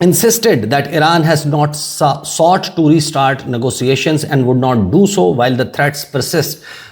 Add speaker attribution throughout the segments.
Speaker 1: insisted that Iran has not sought to restart negotiations and would not do so while the threats persist।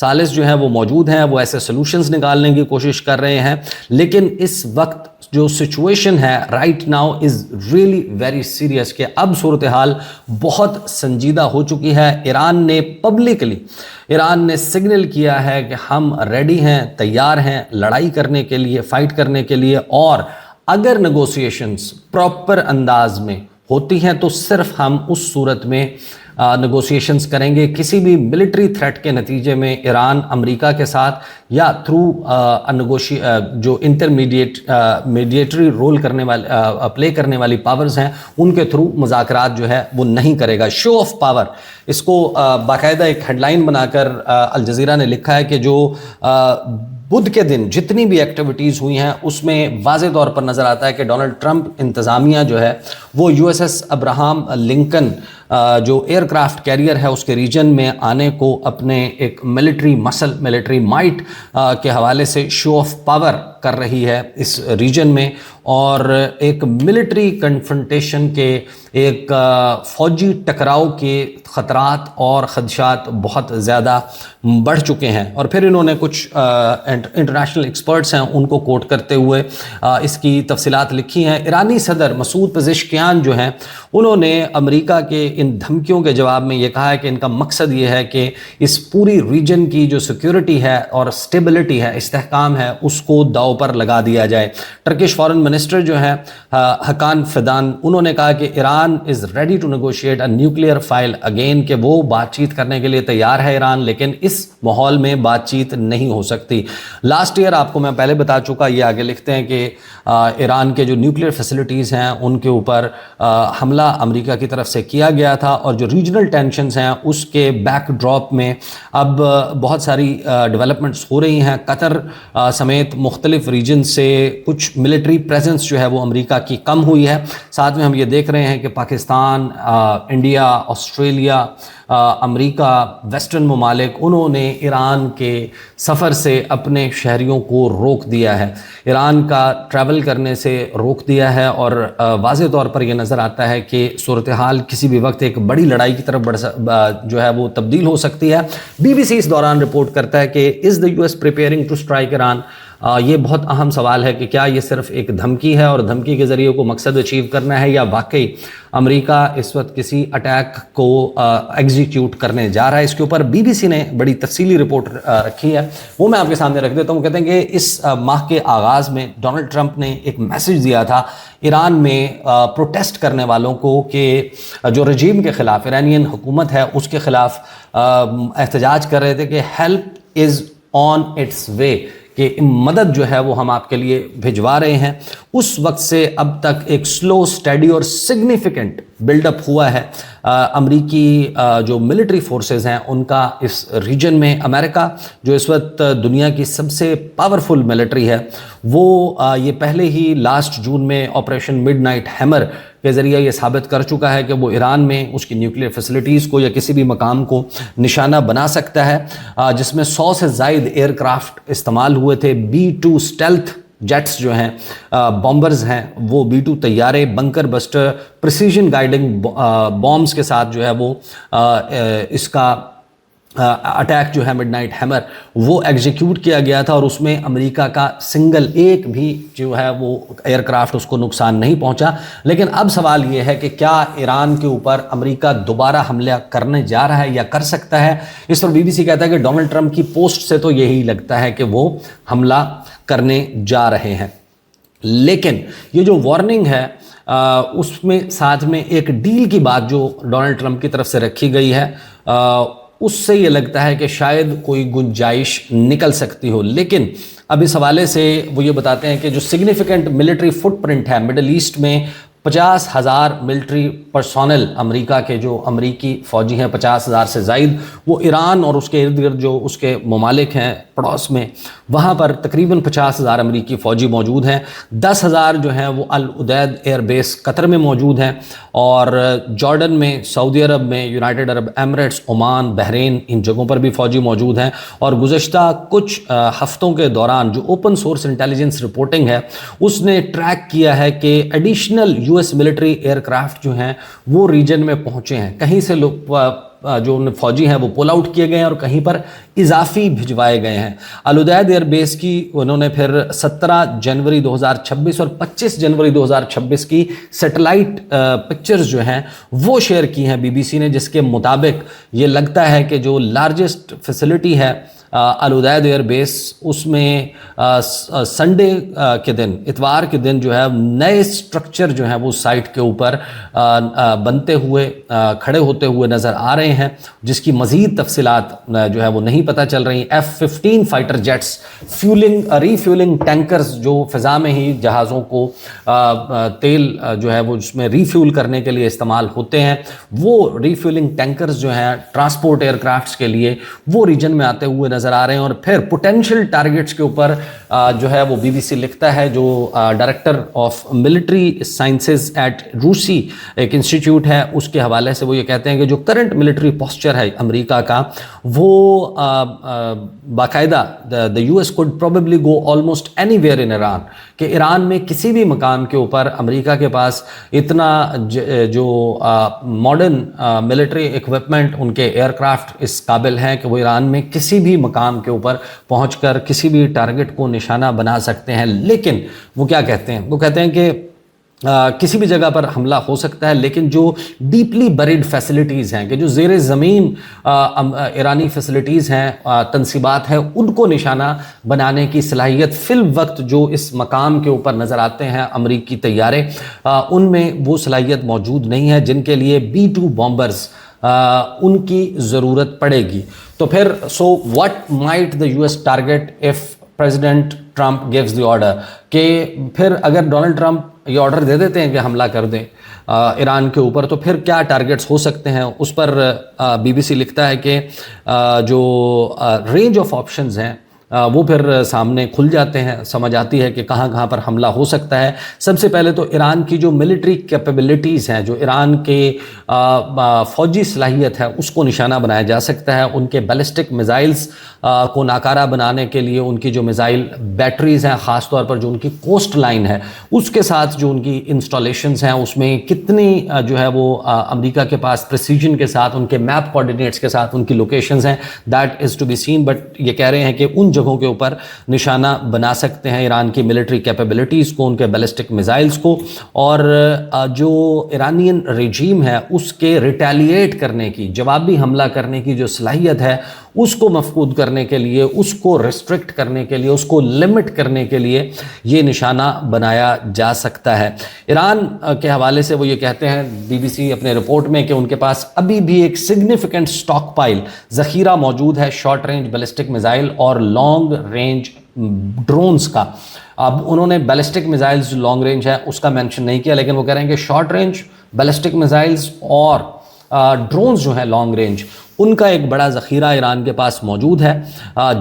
Speaker 1: ثالث جو ہیں وہ موجود ہیں, وہ ایسے سلوشنز نکالنے کی کوشش کر رہے ہیں, لیکن اس وقت جو سچویشن ہے right now is really very serious کہ اب صورتحال بہت سنجیدہ ہو چکی ہے. ایران نے پبلکلی سگنل کیا ہے کہ ہم ریڈی ہیں, تیار ہیں لڑائی کرنے کے لیے, فائٹ کرنے کے لیے, اور اگر نیگوسیشنز پراپر انداز میں ہوتی ہیں تو صرف ہم اس صورت میں نیگوسیشنز کریں گے. کسی بھی ملٹری تھریٹ کے نتیجے میں ایران امریکہ کے ساتھ یا تھرو جو میڈیٹری رول کرنے والے پلے کرنے والی پاورز ہیں ان کے تھرو مذاکرات جو ہے وہ نہیں کرے گا. شو آف پاور, اس کو باقاعدہ ایک ہیڈ لائن بنا کر الجزیرہ نے لکھا ہے کہ جو بدھ کے دن جتنی بھی ایکٹیویٹیز ہوئی ہیں اس میں واضح طور پر نظر آتا ہے کہ ڈونلڈ ٹرمپ انتظامیہ جو ہے وہ U S S Abraham Lincoln جو ایئر کرافٹ کیریئر ہے اس کے ریجن میں آنے کو اپنے ایک ملٹری مسل, ملٹری مائٹ کے حوالے سے شو آف پاور کر رہی ہے اس ریجن میں, اور ایک ملٹری کنفرنٹیشن کے, ایک فوجی ٹکراؤ کے خطرات اور خدشات بہت زیادہ بڑھ چکے ہیں. اور پھر انہوں نے کچھ انٹرنیشنل ایکسپرٹس ہیں ان کو کوٹ کرتے ہوئے اس کی تفصیلات لکھی ہیں. ایرانی صدر مسعود پزشکیان جو ہیں انہوں نے امریکہ کے ان دھمکیوں کے جواب میں یہ کہا ہے کہ ان کا مقصد یہ ہے کہ اس پوری ریجن کی جو سیکیورٹی ہے اور سٹیبلٹی ہے, استحکام ہے, اس کو داؤ پر لگا دیا جائے. ٹرکش فارن منسٹر جو ہیں حکان فدان, انہوں نے کہا کہ Iran is ready to negotiate a nuclear file again, کہ وہ بات چیت کرنے کے لیے تیار ہے ایران, لیکن اس ماحول میں بات چیت نہیں ہو سکتی. لاسٹ ایئر آپ کو میں پہلے بتا چکا, یہ آگے لکھتے ہیں کہ ایران کے جو نیوکلیئر فیسلٹیز ہیں ان کے اوپر حملہ امریکہ کی طرف سے کیا گیا تھا, اور جو ریجنل ٹینشنز ہیں اس کے بیک ڈراپ میں اب بہت ساری ڈیولپمنٹس ہو رہی ہیں. قطر سمیت مختلف ریجن سے کچھ ملٹری پریزنس جو ہے وہ امریکہ کی کم ہوئی ہے. ساتھ میں ہم یہ دیکھ رہے ہیں کہ پاکستان, انڈیا, آسٹریلیا, امریکہ, ویسٹرن ممالک, انہوں نے ایران کے سفر سے اپنے شہریوں کو روک دیا ہے, ایران کا ٹریول کرنے سے روک دیا ہے, اور واضح طور پر یہ نظر آتا ہے کہ صورتحال کسی بھی وقت ایک بڑی لڑائی کی طرف جو ہے وہ تبدیل ہو سکتی ہے. بی بی سی اس دوران رپورٹ کرتا ہے کہ is the U S preparing to strike Iran. یہ بہت اہم سوال ہے کہ کیا یہ صرف ایک دھمکی ہے اور دھمکی کے ذریعے کو مقصد اچیو کرنا ہے, یا واقعی امریکہ اس وقت کسی اٹیک کو ایگزیکیوٹ کرنے جا رہا ہے. اس کے اوپر بی بی سی نے بڑی تفصیلی رپورٹ رکھی ہے, وہ میں آپ کے سامنے رکھ دیتا ہوں. کہتے ہیں کہ اس ماہ کے آغاز میں ڈونلڈ ٹرمپ نے ایک میسج دیا تھا ایران میں پروٹیسٹ کرنے والوں کو کہ جو رجیم کے خلاف, ایرانین حکومت ہے اس کے خلاف احتجاج کر رہے تھے کہ help is on its way, کہ مدد جو ہے وہ ہم آپ کے لیے بھجوا رہے ہیں. اس وقت سے اب تک ایک سلو, اسٹیڈی اور سگنیفیکنٹ بلڈ اپ ہوا ہے امریکی جو ملٹری فورسز ہیں ان کا اس ریجن میں. امریکہ جو اس وقت دنیا کی سب سے پاورفل ملٹری ہے, وہ یہ پہلے ہی لاسٹ جون میں آپریشن مڈ نائٹ ہیمر کے ذریعے یہ ثابت کر چکا ہے کہ وہ ایران میں اس کی نیوکلیئر فیسلٹیز کو یا کسی بھی مقام کو نشانہ بنا سکتا ہے, جس میں 100 سے زائد ایئر کرافٹ استعمال ہوئے تھے. B-2 اسٹیلتھ جیٹس جو ہیں, بامبرز ہیں, وہ B-2 طیارے بنکر بسٹر پریسیجن گائیڈنگ بامبز کے ساتھ جو ہے وہ اس کا اٹیک جو ہے مڈ نائٹ ہیمر وہ ایگزیکیوٹ کیا گیا تھا, اور اس میں امریکہ کا سنگل ایک بھی جو ہے وہ ایئر کرافٹ اس کو نقصان نہیں پہنچا. لیکن اب سوال یہ ہے کہ کیا ایران کے اوپر امریکہ دوبارہ حملہ کرنے جا رہا ہے یا کر سکتا ہے. اس پر بی بی سی کہتا ہے کہ ڈونلڈ ٹرمپ کی پوسٹ سے تو یہی لگتا ہے کہ وہ حملہ کرنے جا رہے ہیں. لیکن یہ جو وارننگ ہے اس میں ساتھ میں ایک ڈیل کی بات جو ڈونلڈ ٹرمپ کی طرف سے رکھی گئی ہے, اس سے یہ لگتا ہے کہ شاید کوئی گنجائش نکل سکتی ہو. لیکن اب اس حوالے سے وہ یہ بتاتے ہیں کہ جو سگنیفیکنٹ ملٹری فٹ پرنٹ ہے مڈل ایسٹ میں, 50,000 ملٹری پرسونل امریکہ کے جو امریکی فوجی ہیں 50,000 سے زائد, وہ ایران اور اس کے ارد گرد جو اس کے ممالک ہیں پڑوس میں, وہاں پر تقریباً 50,000 امریکی فوجی موجود ہیں. 10,000 جو ہیں وہ العدید ایئر بیس قطر میں موجود ہیں, اور جارڈن میں, سعودی عرب میں, یونائٹڈ عرب ایمریٹس, عمان, بحرین, ان جگہوں پر بھی فوجی موجود ہیں. اور گزشتہ کچھ ہفتوں کے دوران جو اوپن سورس انٹیلیجنس رپورٹنگ ہے اس نے ٹریک کیا ہے کہ additional US military aircraft جو ہیں وہ ریجن میں پہنچے ہیں. کہیں سے جو فوجی ہیں وہ پول آؤٹ کیے گئے ہیں اور کہیں پر اضافی بھجوائے گئے ہیں۔ العدید ایئر بیس کی انہوں نے پھر 17 جنوری 2026 اور 25 جنوری 2026 کی سیٹلائٹ پکچرز جو ہیں وہ شیئر کی ہیں بی بی سی نے، جس کے مطابق یہ لگتا ہے کہ جو لارجسٹ فیسلٹی ہے العدید ایئر بیس، اس میں سنڈے کے دن، اتوار کے دن جو ہے نئے سٹرکچر جو ہیں وہ سائٹ کے اوپر بنتے ہوئے کھڑے ہوتے ہوئے نظر آ رہے ہیں، جس کی مزید تفصیلات جو ہے وہ نہیں پتہ چل رہی۔ F-15 فائٹر جیٹس ری فیولنگ ٹینکرز جو فضا میں ہی جہازوں کو تیل جو ہے وہ اس میں ری فیول کرنے کے لیے استعمال ہوتے ہیں، وہ ری فیولنگ ٹینکرز جو ہیں ٹرانسپورٹ ایئر کرافٹس کے لیے وہ ریجن میں آتے ہوئے نظر آ رہے ہیں۔ اور پھر پوٹینشیل ٹارگیٹس کے اوپر جو ہے وہ بی بی سی لکھتا ہے، جو director of military sciences at روسی ایک انسٹیٹیوٹ ہے، اس کے حوالے سے وہ یہ کہتے ہیں کہ جو کرنٹ ملٹری پوسچر ہے امریکہ کا، وہ باقاعدہ the US could probably go almost anywhere in Iran، کہ ایران میں کسی بھی مقام کے اوپر امریکہ کے پاس اتنا جو ماڈرن ملٹری ایکوپمنٹ، ان کے ایئر کرافٹ اس قابل ہیں کہ وہ ایران میں کسی بھی مقام کے اوپر پہنچ کر کسی بھی ٹارگٹ کو نشانہ بنا سکتے ہیں۔ لیکن وہ کیا کہتے ہیں؟ وہ کہتے ہیں کہ کسی بھی جگہ پر حملہ ہو سکتا ہے، لیکن جو ڈیپلی بریڈ فیسلٹیز ہیں، کہ جو زیر زمین ایرانی فیسلٹیز ہیں، تنصیبات ہیں، ان کو نشانہ بنانے کی صلاحیت فی الوقت جو اس مقام کے اوپر نظر آتے ہیں امریکی طیارے، ان میں وہ صلاحیت موجود نہیں ہے، جن کے لیے B-2 بامبرز ان کی ضرورت پڑے گی۔ تو پھر what might the US target if President Trump gives the order، کہ پھر اگر ڈونلڈ ٹرمپ یہ آرڈر دے دیتے ہیں کہ حملہ کر دیں ایران کے اوپر، تو پھر کیا ٹارگٹس ہو سکتے ہیں؟ اس پر بی بی سی لکھتا ہے کہ جو رینج آف آپشنز ہیں وہ پھر سامنے کھل جاتے ہیں، سمجھ آتی ہے کہ کہاں کہاں پر حملہ ہو سکتا ہے۔ سب سے پہلے تو ایران کی جو ملٹری کیپیبلٹیز ہیں، جو ایران کے فوجی صلاحیت ہے، اس کو نشانہ بنایا جا سکتا ہے۔ ان کے بیلسٹک میزائلز کو ناکارہ بنانے کے لیے ان کی جو میزائل بیٹریز ہیں، خاص طور پر جو ان کی کوسٹ لائن ہے، اس کے ساتھ جو ان کی انسٹالیشنز ہیں، اس میں کتنی جو ہے وہ امریکہ کے پاس پریسیجن کے ساتھ ان کے میپ کوآرڈینیٹس کے ساتھ ان کی لوکیشنز ہیں، that is to be seen. But یہ کہہ رہے ہیں کہ ان جگہوں کے اوپر نشانہ بنا سکتے ہیں ایران کی ملٹری کیپیبلٹیز کو، ان کے بیلسٹک میزائلز کو، اور جو ایرانین ریجیم ہے اس کے ریٹیلیٹ کرنے کی، جوابی حملہ کرنے کی جو صلاحیت ہے، اس کو مفقود کرنے کے لیے، اس کو ریسٹرکٹ کرنے کے لیے، اس کو لمٹ کرنے کے لیے یہ نشانہ بنایا جا سکتا ہے۔ ایران کے حوالے سے وہ یہ کہتے ہیں بی بی سی اپنے رپورٹ میں کہ ان کے پاس ابھی بھی ایک سگنیفیکنٹ سٹاک پائل ذخیرہ موجود ہے شارٹ رینج بیلسٹک میزائل اور لانگ رینج ڈرونز کا۔ اب انہوں نے بیلسٹک میزائلز جو لانگ رینج ہے اس کا مینشن نہیں کیا، لیکن وہ کہہ رہے ہیں کہ شارٹ رینج بیلسٹک میزائلز اور ڈرونز جو ہیں لانگ رینج، ان کا ایک بڑا ذخیرہ ایران کے پاس موجود ہے،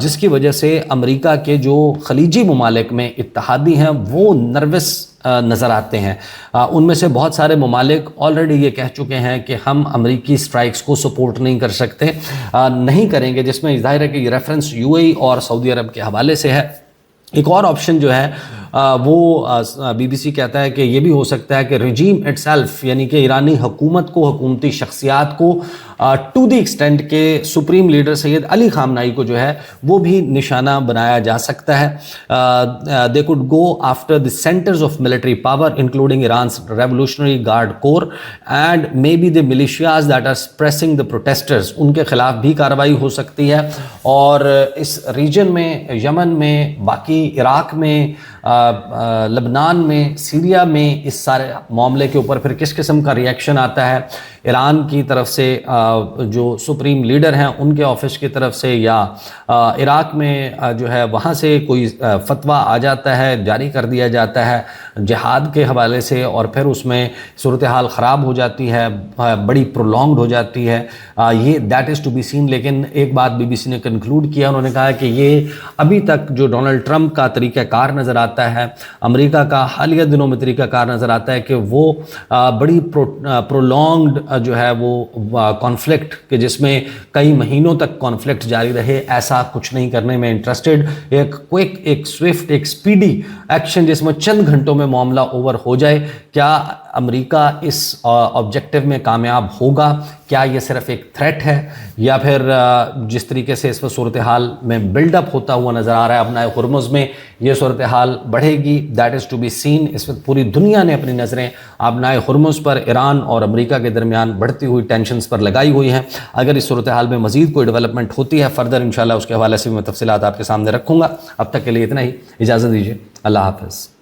Speaker 1: جس کی وجہ سے امریکہ کے جو خلیجی ممالک میں اتحادی ہیں وہ نروس نظر آتے ہیں۔ ان میں سے بہت سارے ممالک آلریڈی یہ کہہ چکے ہیں کہ ہم امریکی سٹرائکس کو سپورٹ نہیں کر سکتے، نہیں کریں گے، جس میں ظاہر ہے کہ یہ ریفرنس UAE اور سعودی عرب کے حوالے سے ہے۔ ایک اور آپشن جو ہے وہ بی بی سی کہتا ہے کہ یہ بھی ہو سکتا ہے کہ رجیم اٹ سیلف، یعنی کہ ایرانی حکومت کو، حکومتی شخصیات کو، ٹو دی ایکسٹینٹ کہ سپریم لیڈر سید علی خامنائی کو جو ہے وہ بھی نشانہ بنایا جا سکتا ہے۔ They could go after the centres of military power including Iran's revolutionary guard corps and maybe the militias that are suppressing the protesters, ان کے خلاف بھی کارروائی ہو سکتی ہے۔ اور اس ریجن میں، یمن میں، باقی عراق میں، لبنان میں، سیریا میں، اس سارے معاملے کے اوپر پھر کس قسم کا ریئیکشن آتا ہے ایران کی طرف سے، جو سپریم لیڈر ہیں ان کے آفس کی طرف سے، یا عراق میں جو ہے وہاں سے کوئی فتویٰ آ جاتا ہے، جاری کر دیا جاتا ہے جہاد کے حوالے سے، اور پھر اس میں صورتحال خراب ہو جاتی ہے، بڑی پرولونگڈ ہو جاتی ہے، یہ that is to be seen. لیکن ایک بات بی بی سی نے کنکلوڈ کیا، انہوں نے کہا کہ یہ ابھی تک جو ڈونلڈ ٹرمپ کا طریقہ کار نظر آتا ہے، امریکہ کا حالیہ دنوں میں طریقہ کار نظر آتا ہے کہ وہ بڑی پرولونگڈ جو ہے وہ کانفلکٹ، کہ جس میں کئی مہینوں تک کانفلکٹ جاری رہے، ایسا کچھ نہیں کرنے میں انٹرسٹڈ۔ ایک کوئک، ایک سوئفٹ، ایک سپیڈی ایکشن جس میں چند گھنٹوں میں معاملہ اوور ہو جائے، کیا امریکہ اس آبجیکٹیو میں کامیاب ہوگا؟ کیا یہ صرف ایک تھریٹ ہے یا پھر جس طریقے سے اس وقت صورتحال میں بلڈ اپ ہوتا ہوا نظر آ رہا ہے اپنا ہرمز میں، یہ صورتحال بڑھے گی؟ That is to be seen. اس وقت پوری دنیا نے اپنی نظریں آبنائے ہرمز پر، ایران اور امریکہ کے درمیان بڑھتی ہوئی ٹینشنز پر لگائی ہوئی ہیں۔ اگر اس صورتحال میں مزید کوئی ڈیولپمنٹ ہوتی ہے فردر، انشاءاللہ اس کے حوالے سے بھی میں تفصیلات آپ کے سامنے رکھوں گا۔ اب تک کے لیے اتنا ہی، اجازت دیجیے، اللہ حافظ۔